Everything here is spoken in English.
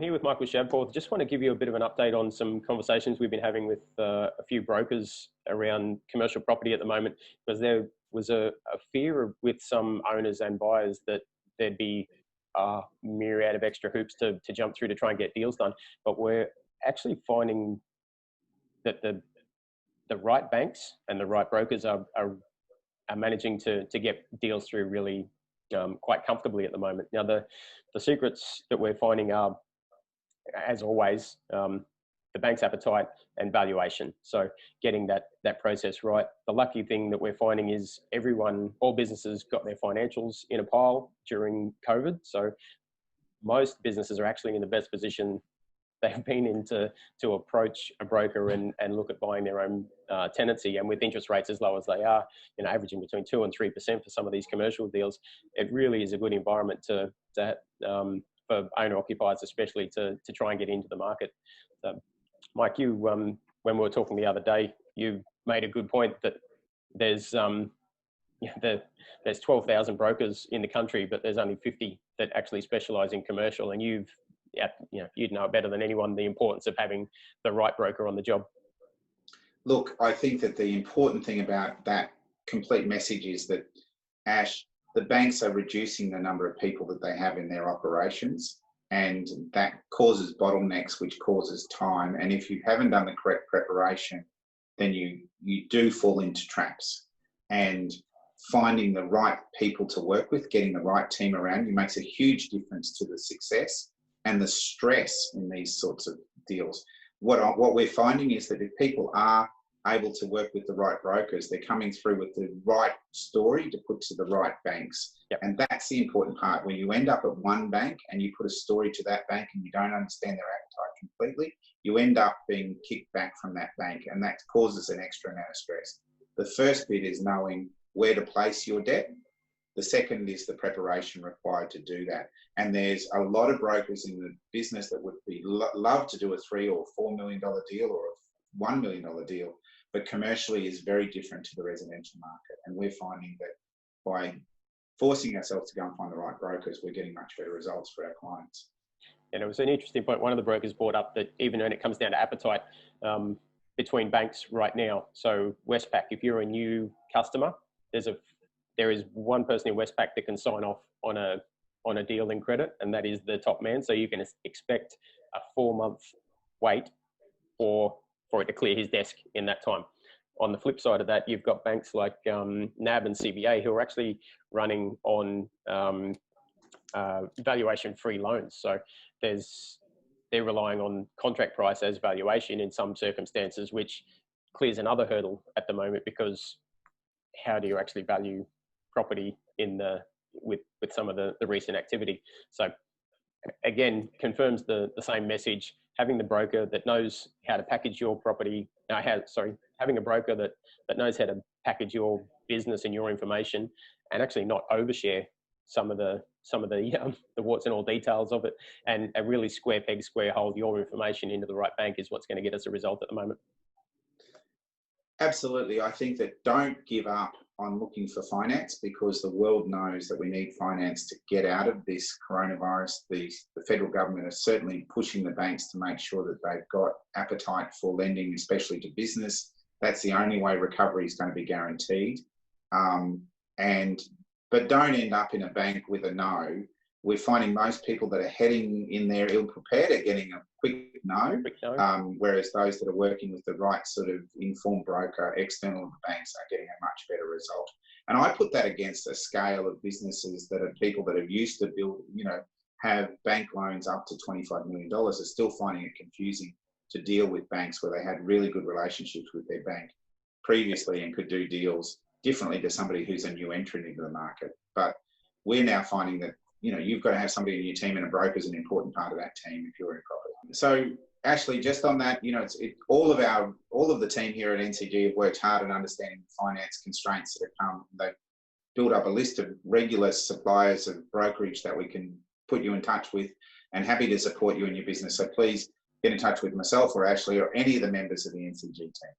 here with Michael Shadforth. Just want to give you a bit of an update on some conversations we've been having with a few brokers around commercial property at the moment, because there was a fear with some owners and buyers that there'd be a myriad of extra hoops to jump through to try and get deals done. But we're actually finding that the right banks and the right brokers are managing to get deals through really quite comfortably at the moment. Now, the secrets that we're finding are, as always, the bank's appetite and valuation. So getting that process right. The lucky thing that we're finding is all businesses got their financials in a pile during COVID. So most businesses are actually in the best position they've been in to approach a broker and look at buying their own tenancy. And with interest rates as low as they are, averaging between 2 and 3% for some of these commercial deals, it really is a good environment for owner occupiers, especially to try and get into the market. So, Mike, you when we were talking the other day, you made a good point that there's 12,000 brokers in the country, but there's only 50 that actually specialise in commercial, and you'd know better than anyone the importance of having the right broker on the job. Look, I think that the important thing about that complete message is that, Ash, the banks are reducing the number of people that they have in their operations, and that causes bottlenecks, which causes time. And if you haven't done the correct preparation, then you do fall into traps. And finding the right people to work with, getting the right team around you makes a huge difference to the success and the stress in these sorts of deals. What we're finding is that if people are able to work with the right brokers, they're coming through with the right story to put to the right banks. Yep. And that's the important part. When you end up at one bank and you put a story to that bank and you don't understand their appetite completely, you end up being kicked back from that bank, and that causes an extra amount of stress. The first bit is knowing where to place your debt. The second is the preparation required to do that. And there's a lot of brokers in the business that would be love to do a $3 or $4 million deal or a $1 million deal, but commercially is very different to the residential market. And we're finding that by forcing ourselves to go and find the right brokers, we're getting much better results for our clients. And it was an interesting point. One of the brokers brought up that even when it comes down to appetite between banks right now, so Westpac, if you're a new customer, there is one person in Westpac that can sign off on a deal in credit, and that is the top man. So you can expect a 4-month wait for it to clear his desk in that time. On the flip side of that, you've got banks like NAB and CBA who are actually running on valuation-free loans. So they're relying on contract price as valuation in some circumstances, which clears another hurdle at the moment, because how do you actually value property with some of the recent activity? So again, confirms the same message. Having the broker that knows how to package your property, having a broker that knows how to package your business and your information, and actually not overshare some of the warts and all details of it, and a really square peg, square hole your information into the right bank is what's going to get us a result at the moment. Absolutely. I think that don't give up on looking for finance, because the world knows that we need finance to get out of this coronavirus. The federal government is certainly pushing the banks to make sure that they've got appetite for lending, especially to business. That's the only way recovery is going to be guaranteed. But don't end up in a bank with a no. We're finding most people that are heading in there ill-prepared are getting a quick no, whereas those that are working with the right sort of informed broker, external to the banks, are getting a much better result. And I put that against a scale of businesses that are people that have used to build, have bank loans up to $25 million, are still finding it confusing to deal with banks where they had really good relationships with their bank previously and could do deals differently to somebody who's a new entrant into the market. But we're now finding that you've got to have somebody in your team, and a broker is an important part of that team if you're in property. So Ashley, just on that, all of the team here at NCG have worked hard in understanding the finance constraints that have come. They've built up a list of regular suppliers of brokerage that we can put you in touch with, and happy to support you in your business. So please get in touch with myself or Ashley or any of the members of the NCG team.